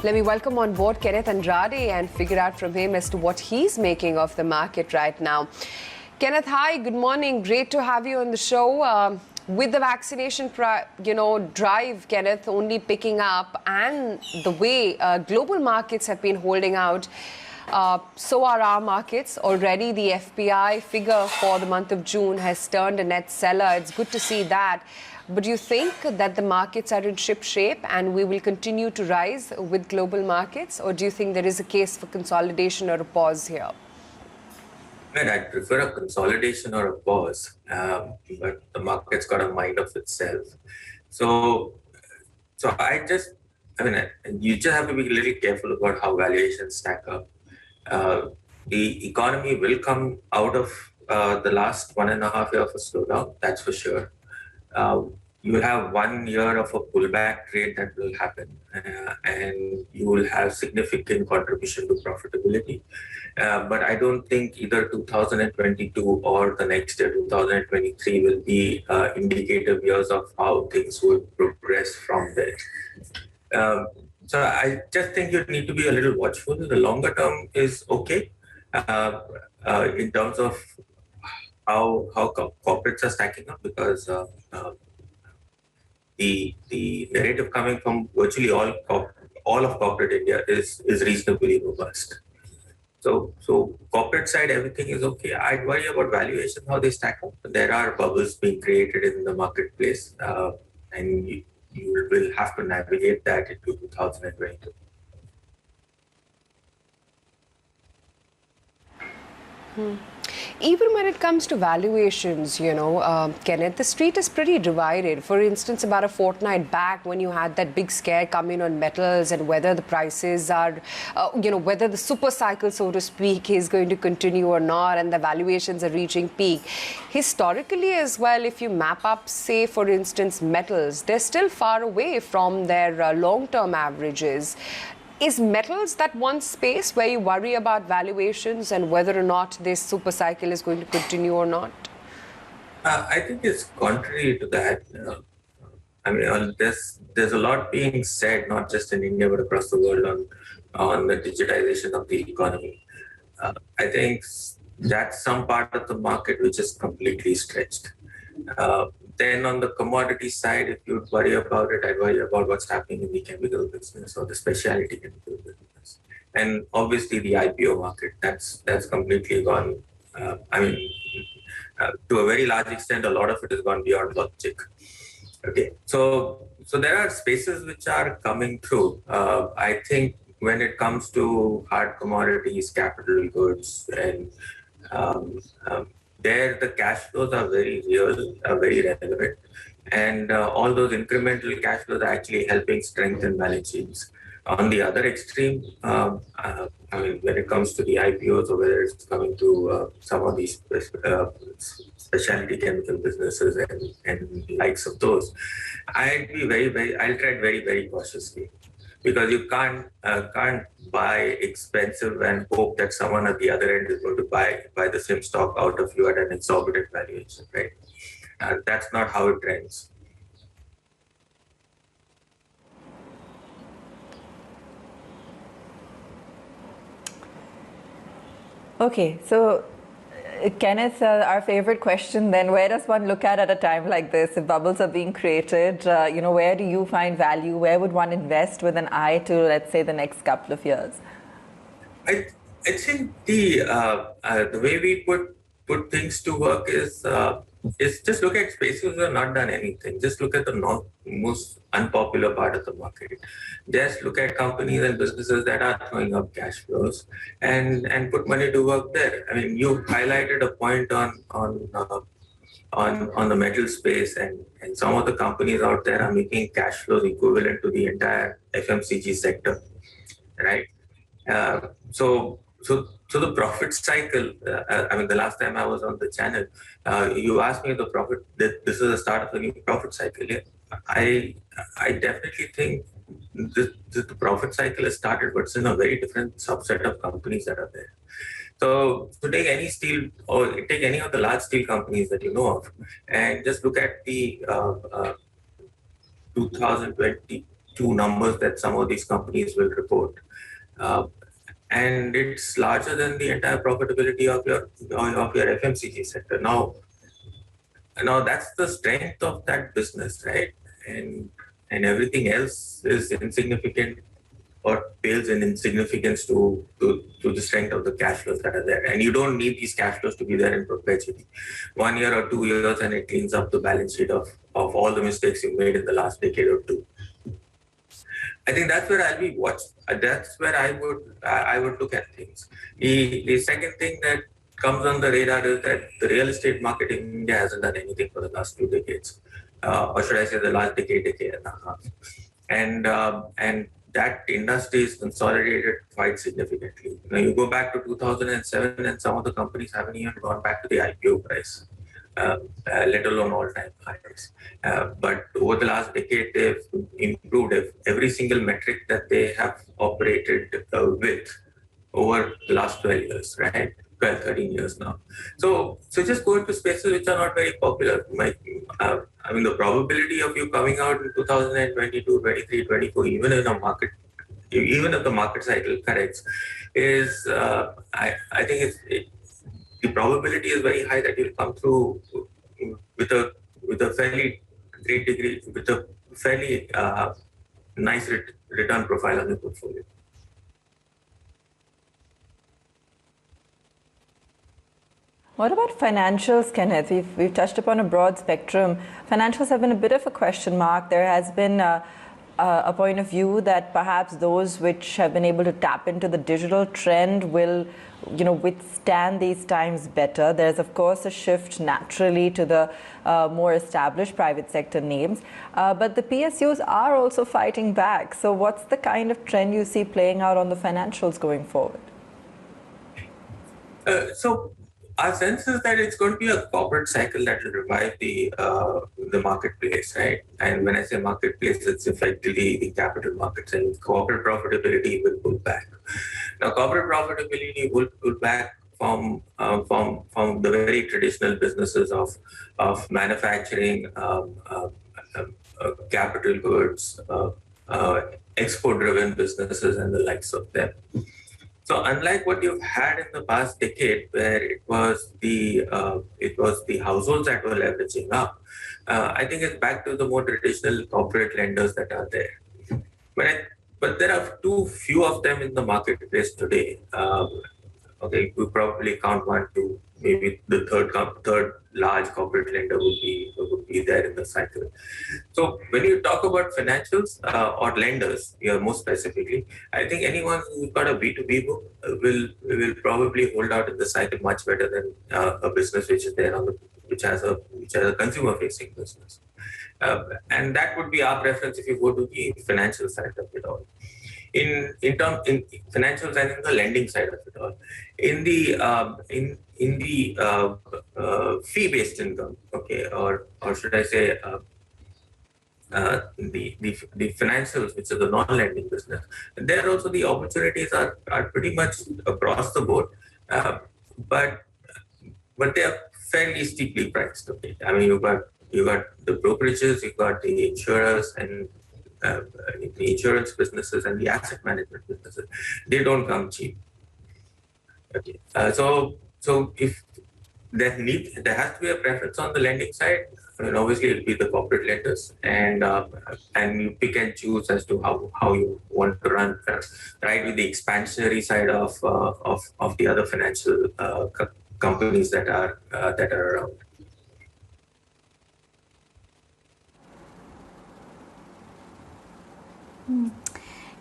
Let me welcome on board Kenneth Andrade and figure out from him as to what he's making of the market right now. Kenneth, hi, good morning. Great to have you on the show. With the vaccination, drive, Kenneth, only picking up, and the way global markets have been holding out, so are our markets. Already the FPI figure for the month of June has turned a net seller. It's good to see that. But do you think that the markets are in ship shape and we will continue to rise with global markets? Or do you think there is a case for consolidation or a pause here? Well, I'd prefer a consolidation or a pause, but the market's got a mind of itself. So you just have to be a little careful about how valuations stack up. The economy will come out of the last 1.5 years of a slowdown, that's for sure. You will have 1 year of a pullback trade that will happen, and you will have significant contribution to profitability. But I don't think either 2022 or the next year, 2023, will be indicative years of how things will progress from there. So I just think you need to be a little watchful. The longer term is okay in terms of how corporates are stacking up, because the narrative coming from virtually all of corporate India is reasonably robust. So corporate side, everything is okay. I'd worry about valuation, how they stack up. There are bubbles being created in the marketplace, and you will have to navigate that into 2022. Even when it comes to valuations, Kenneth, the street is pretty divided. For instance, about a fortnight back, when you had that big scare come in on metals and whether the prices are, whether the super cycle, so to speak, is going to continue or not, and the valuations are reaching peak. Historically as well, if you map up, say, for instance, metals, they're still far away from their long-term averages. Is metals that one space where you worry about valuations and whether or not this super cycle is going to continue or not? I think it's contrary to that. There's a lot being said, not just in India, but across the world on the digitization of the economy. I think that's some part of the market which is completely stretched. Then on the commodity side, if you worry about it, I worry about what's happening in the chemical business or the specialty chemical business. And obviously the IPO market, that's completely gone. To a very large extent, a lot of it has gone beyond logic. Okay, so there are spaces which are coming through. I think when it comes to hard commodities, capital goods, and there the cash flows are very real, very relevant, and all those incremental cash flows are actually helping strengthen balance sheets. On the other extreme, when it comes to the IPOs, or whether it's coming to some of these specialty chemical businesses and likes of those, I'll tread very, very cautiously. Because you can't buy expensive and hope that someone at the other end is going to buy the same stock out of you at an exorbitant valuation, right? That's not how it trends. Okay, so Kenneth, our favorite question then, where does one look at a time like this? If bubbles are being created, where do you find value? Where would one invest with an eye to, let's say, the next couple of years? I think the way we put things to work is just look at spaces that have not done anything. Just look at the most unpopular part of the market. Just look at companies and businesses that are throwing up cash flows and put money to work there. I mean, you highlighted a point on the metal space, and some of the companies out there are making cash flows equivalent to the entire FMCG sector, right? So the profit cycle, the last time I was on the channel, you asked me this is the start of a new profit cycle. Yeah. I definitely think the profit cycle has started, but it's in a very different subset of companies that are there. So take any steel, or take any of the large steel companies that you know of, and just look at the 2020 two numbers that some of these companies will report. And it's larger than the entire profitability of your FMCG sector. Now that's the strength of that business, right? And everything else is insignificant or pales in insignificance to the strength of the cash flows that are there. And you don't need these cash flows to be there in perpetuity. 1 year or 2 years, and it cleans up the balance sheet of all the mistakes you made in the last decade or two. I think that's where I'll be watched. That's where I would look at things. The second thing that comes on the radar is that the real estate market in India hasn't done anything for the last 2 decades, or should I say the last decade and a half. And that industry is consolidated quite significantly. You go back to 2007, and some of the companies haven't even gone back to the IPO price, let alone all-time highs. But over the last decade, they've improved every single metric that they have operated with over the last 12 years, right? 12, 13 years now. So just go into spaces which are not very popular. I mean, the probability of you coming out in 2022, 23, 24, even if the market cycle corrects, is I think the probability is very high that you'll come through with a fairly great degree, with a fairly nice return profile on your portfolio. What about financials, Kenneth? We've touched upon a broad spectrum. Financials have been a bit of a question mark. There has been a point of view that perhaps those which have been able to tap into the digital trend will, withstand these times better. There's, of course, a shift naturally to the more established private sector names. But the PSUs are also fighting back. So what's the kind of trend you see playing out on the financials going forward? So our sense is that it's going to be a corporate cycle that will revive the marketplace, right? And when I say marketplace, it's effectively the capital markets, and corporate profitability will pull back. Now, corporate profitability will pull back from the very traditional businesses of manufacturing, capital goods, export-driven businesses, and the likes of them. So unlike what you've had in the past decade, where it was the households that were leveraging up, I think it's back to the more traditional corporate lenders that are there. But there are too few of them in the marketplace today. Okay, we probably count 1, 2, maybe the third large corporate lender would be there in the cycle. So when you talk about financials or lenders, more specifically, I think anyone who's got a B2B book will probably hold out in the cycle much better than a business which is there which has a consumer-facing business. And that would be our preference if you go to the financial side of it all. In financials and in the lending side of it all, in the fee-based income, okay, or should I say the financials, which is the non-lending business, there also the opportunities are pretty much across the board, but they are fairly steeply priced. Okay, I mean you got the brokerages, you got the insurers and the insurance businesses and the asset management businesses. They don't come cheap. Okay, so if there has to be a preference on the lending side, and obviously it'll be the corporate lenders, and you pick and choose as to how you want to run, right, with the expansionary side of the other financial companies that are around.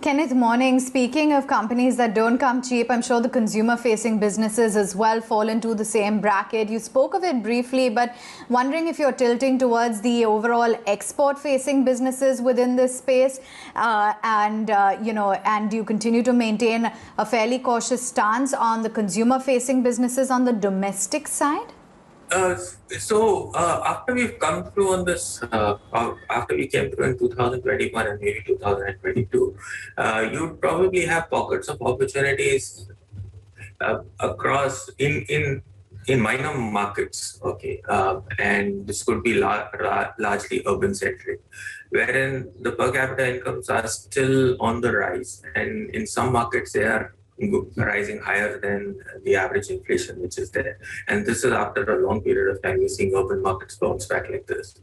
Kenneth, morning. Speaking of companies that don't come cheap, I'm sure the consumer-facing businesses as well fall into the same bracket. You spoke of it briefly, but wondering if you're tilting towards the overall export-facing businesses within this space, and do you continue to maintain a fairly cautious stance on the consumer-facing businesses on the domestic side? So after we've come through on this, after we came through in 2021 and maybe 2022, you'd probably have pockets of opportunities across in in minor markets, okay, and this could be largely urban centric, wherein the per capita incomes are still on the rise, and in some markets they are rising higher than the average inflation which is there. And this is after a long period of time we're seeing urban markets bounce back like this.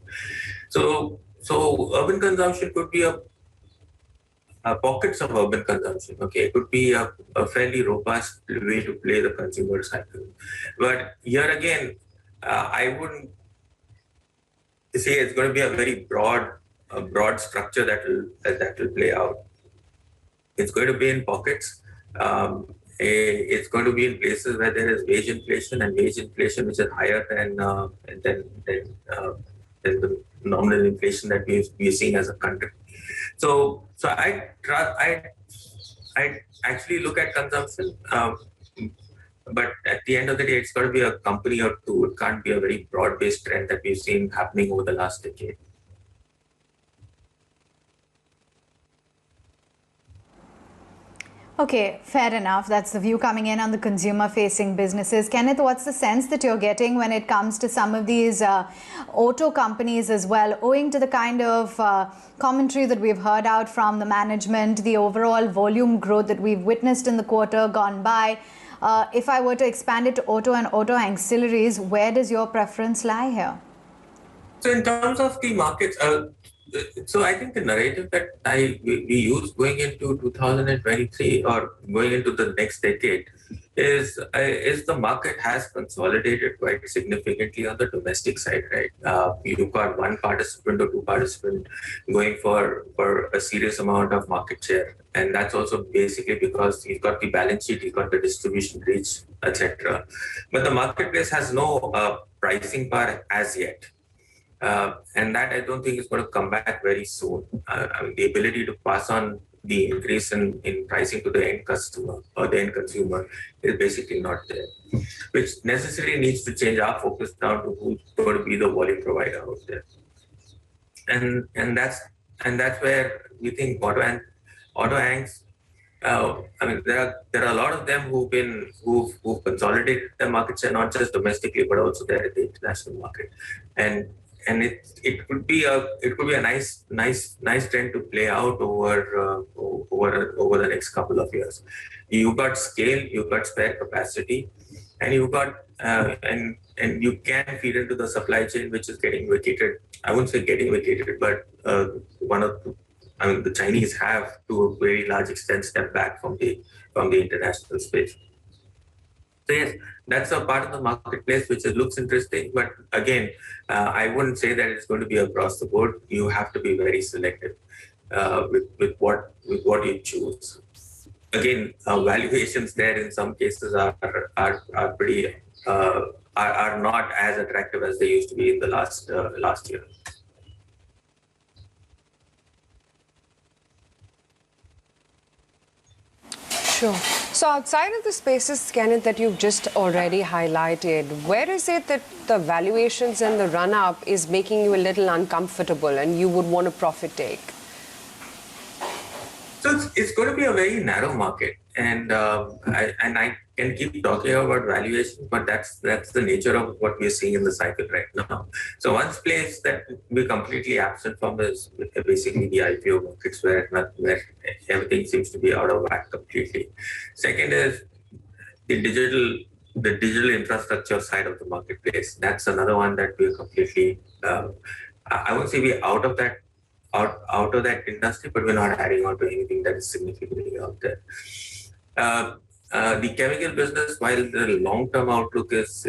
So urban consumption could be pockets of urban consumption. Okay, it could be a fairly robust way to play the consumer cycle. But here again, I wouldn't say it's going to be a very broad structure that will play out. It's going to be in pockets. It's going to be in places where there is wage inflation, and wage inflation which is higher than the nominal inflation that we're seeing as a country. So I actually look at consumption, but at the end of the day, it's got to be a company or two. It can't be a very broad-based trend that we've seen happening over the last decade. Okay, fair enough. That's the view coming in on the consumer-facing businesses. Kenneth, what's the sense that you're getting when it comes to some of these auto companies as well, owing to the kind of commentary that we've heard out from the management, the overall volume growth that we've witnessed in the quarter gone by? If I were to expand it to auto and auto ancillaries, where does your preference lie here? So in terms of the markets, so I think the narrative that we use going into 2023 or going into the next decade is the market has consolidated quite significantly on the domestic side, right? You've got one participant or two participants going for a serious amount of market share, and that's also basically because you've got the balance sheet, you've got the distribution reach, etc. But the marketplace has no pricing power as yet. And that I don't think is going to come back very soon. I mean, the ability to pass on the increase in pricing to the end customer or the end consumer is basically not there, which necessarily needs to change our focus down to who's going to be the volume provider out there. And that's where we think auto ancs. I mean, there are a lot of them who've consolidated their market share, not just domestically but also there at the international market, and it could be a nice trend to play out over the next couple of years. You've got scale, you've got spare capacity, and you've got and you can feed into the supply chain which is getting vacated. I wouldn't say getting vacated, but the Chinese have to a very large extent stepped back from the international space. So yes, that's a part of the marketplace which looks interesting, but again, I wouldn't say that it's going to be across the board. You have to be very selective with what you choose. Again, valuations there in some cases are pretty are not as attractive as they used to be in the last year. Sure. So outside of the spaces, Kenneth, that you've just already highlighted, where is it that the valuations and the run-up is making you a little uncomfortable and you would want to profit take? So it's going to be a very narrow market, and I can keep talking about valuation, but that's the nature of what we're seeing in the cycle right now. So one place that we're completely absent from is basically the IPO markets, where everything seems to be out of whack completely. Second is the digital infrastructure side of the marketplace. That's another one that we're completely. I won't say we're out of that industry, but we're not adding on to anything that is significantly out there. The chemical business, while the long-term outlook gets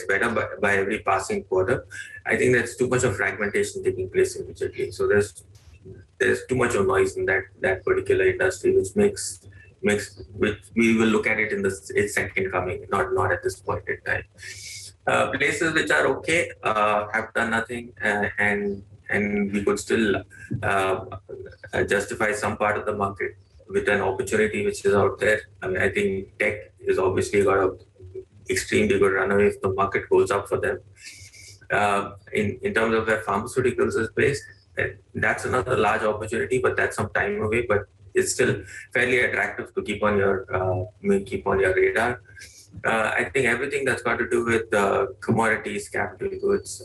better by every passing quarter. I think there's too much of fragmentation taking place immediately. So there's too much of noise in that particular industry, which we will look at it in its second coming, not at this point in time. Places which are okay have done nothing, and we could still justify some part of the market with an opportunity which is out there. I mean, I think tech is obviously got an extremely good runaway if the market holds up for them. In terms of where pharmaceuticals is based, that's another large opportunity, but that's some time away. But it's still fairly attractive to keep on your radar. I think everything that's got to do with commodities, capital goods,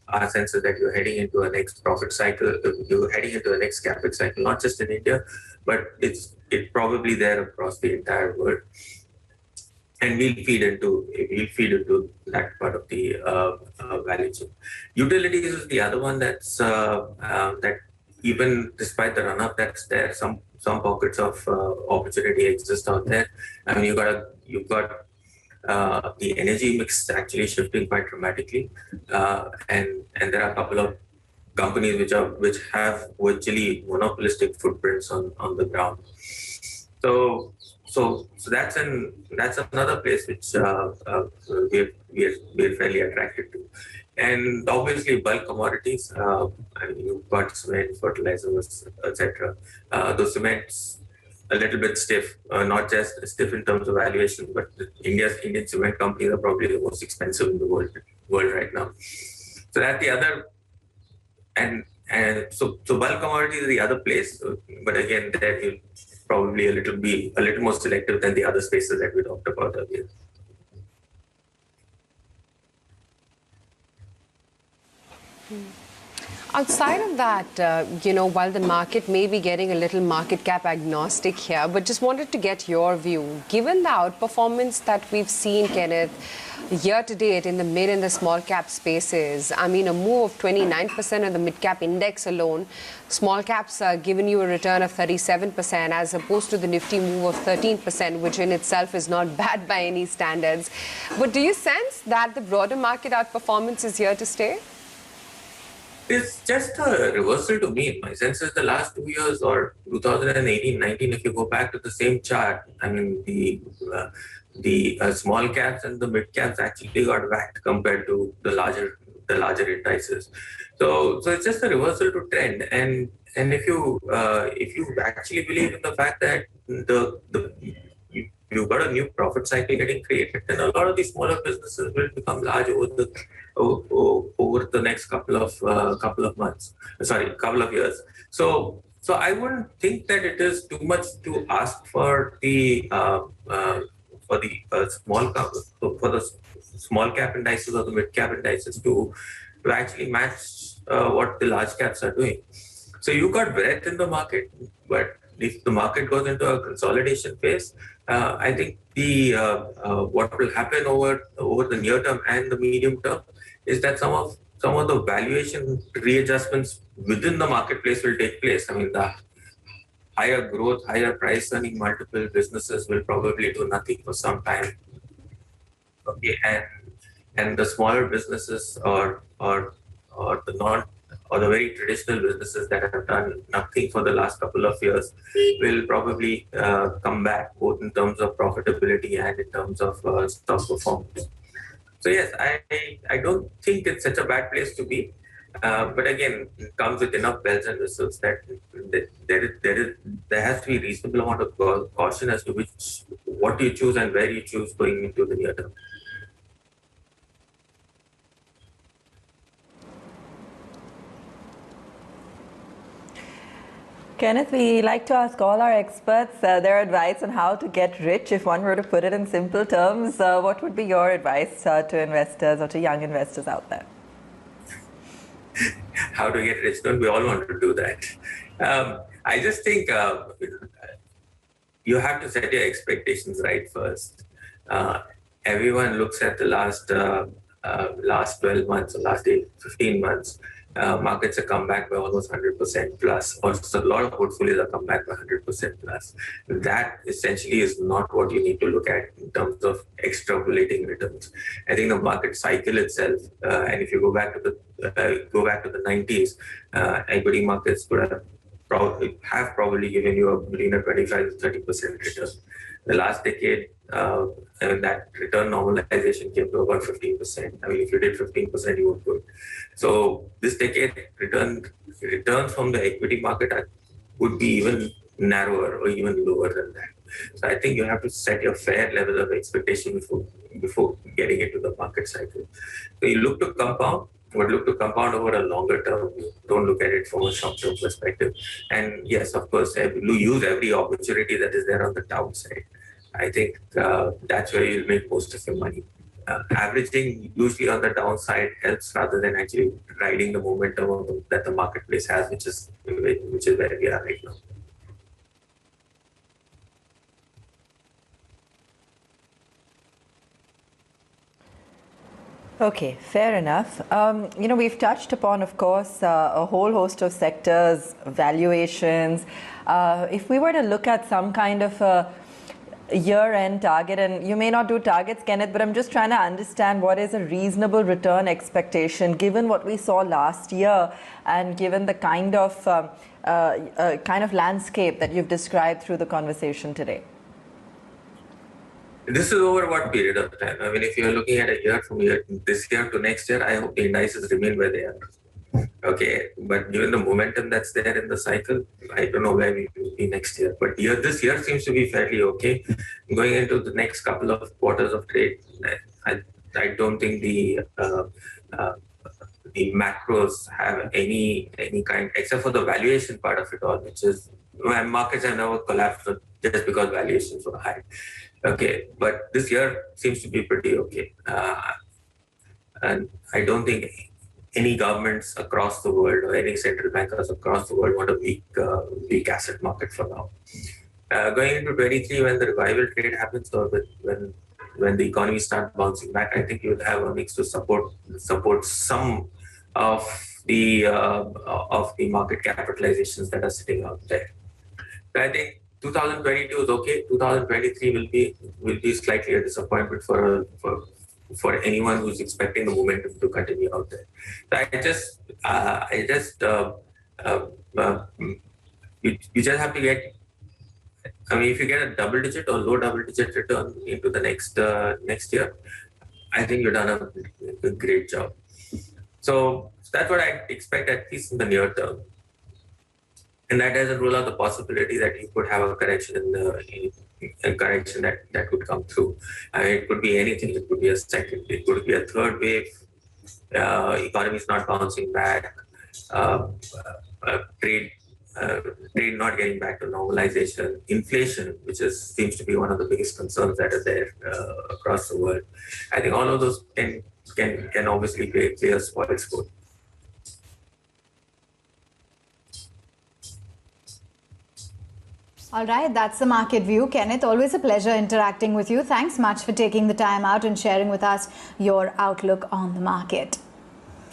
our sense is that you're heading into a next profit cycle, you're heading into the next capital cycle, not just in India, but it's probably there across the entire world. And we'll feed into that part of the value chain. Utilities is the other one that even despite the run up that's there, some pockets of opportunity exist out there. I mean, you've got the energy mix actually shifting quite dramatically, and there are a couple of companies which have virtually monopolistic footprints on the ground. So that's another place which we're fairly attracted to, and obviously bulk commodities. I mean, you've got cement, fertilizers, etc. Those cements a little bit stiff, not just stiff in terms of valuation, but Indian cement companies are probably the most expensive in the world right now. So that's the other, and so bulk commodities is the other place, but again, there you'll probably be a little more selective than the other spaces that we talked about earlier. Outside of that, while the market may be getting a little market cap agnostic here, but just wanted to get your view. Given the outperformance that we've seen, Kenneth, year to date in the mid and the small cap spaces, I mean, a move of 29% of the mid cap index alone, small caps are giving you a return of 37% as opposed to the nifty move of 13%, which in itself is not bad by any standards. But do you sense that the broader market outperformance is here to stay? It's just a reversal to me. My sense is the last 2 years or 2018-19, if you go back to the same chart, I mean, the small caps and the mid caps actually got whacked compared to the larger indices. So it's just a reversal to trend. And if you actually believe in the fact that you've got a new profit cycle getting created, then a lot of these smaller businesses will become large over the next couple of years. So I wouldn't think that it is too much to ask for the small cap indices or the mid cap indices to actually match what the large caps are doing. So you got breadth in the market, but if the market goes into a consolidation phase, I think what will happen over the near term and the medium term is that some of the valuation readjustments within the marketplace will take place. I mean, the higher growth, higher price earning multiple businesses will probably do nothing for some time. Okay, and the smaller businesses or the very traditional businesses that have done nothing for the last couple of years will probably come back, both in terms of profitability and in terms of stock performance. So yes, I don't think it's such a bad place to be. But again, it comes with enough bells and whistles that there has to be a reasonable amount of caution as to what you choose and where you choose going into the near term. Kenneth, we like to ask all our experts their advice on how to get rich. If one were to put it in simple terms, what would be your advice to investors or to young investors out there? How to get rich? Don't we all want to do that? I just think you have to set your expectations right first. Everyone looks at the last 12 months or last 15 months. Markets have come back by almost 100% plus, or a lot of portfolios have come back by 100% plus. That essentially is not what you need to look at in terms of extrapolating returns. I think the market cycle itself, and if you go back to the 90s, equity markets could have probably given you between a 25 to 30% return. The last decade, that return normalization came to about 15%. I mean, if you did 15%, you were good. So this decade, returns from the equity market would be even narrower or even lower than that. So I think you have to set your fair level of expectation before getting into the market cycle. So you look to compound, but look to compound over a longer term. Don't look at it from a short-term perspective. And yes, of course, use every opportunity that is there on the downside. I think that's where you'll make most of your money. Averaging usually on the downside helps rather than actually riding the momentum that the marketplace has, which is where we are right now. Okay, fair enough. We've touched upon, of course, a whole host of sectors, valuations. If we were to look at some kind of a year-end target, and you may not do targets, Kenneth, but I'm just trying to understand what is a reasonable return expectation given what we saw last year and given the kind of landscape that you've described through the conversation today. This is over what period of time? I mean, if you're looking at a year from this year to next year, I hope the indices remain where they are. Okay, but given the momentum that's there in the cycle, I don't know where we will be next year. But this year seems to be fairly okay. Going into the next couple of quarters of trade, I don't think the macros have any kind, except for the valuation part of it all, which is when markets have never collapsed just because valuations were high. Okay, but this year seems to be pretty okay. And I don't think any governments across the world or any central bankers across the world want a weak asset market for now. Going into 23, when the revival trade happens, or when the economy starts bouncing back, I think you will have earnings to support some of the market capitalizations that are sitting out there. So I think 2022 is okay. 2023 will be slightly a disappointment for anyone who's expecting the momentum to continue out there. So you just have to get. I mean, if you get a double-digit or low double-digit return into the next year, I think you've done a great job. So that's what I expect, at least in the near term. And that doesn't rule out the possibility that you could have a correction correction that could come through. I mean, it could be anything. It could be a second. It could be a third wave. Economy is not bouncing back. Trade not getting back to normalization. Inflation, which seems to be one of the biggest concerns that are there across the world. I think all of those can obviously play a spoil sport. All right, that's the market view. Kenneth, always a pleasure interacting with you. Thanks much for taking the time out and sharing with us your outlook on the market.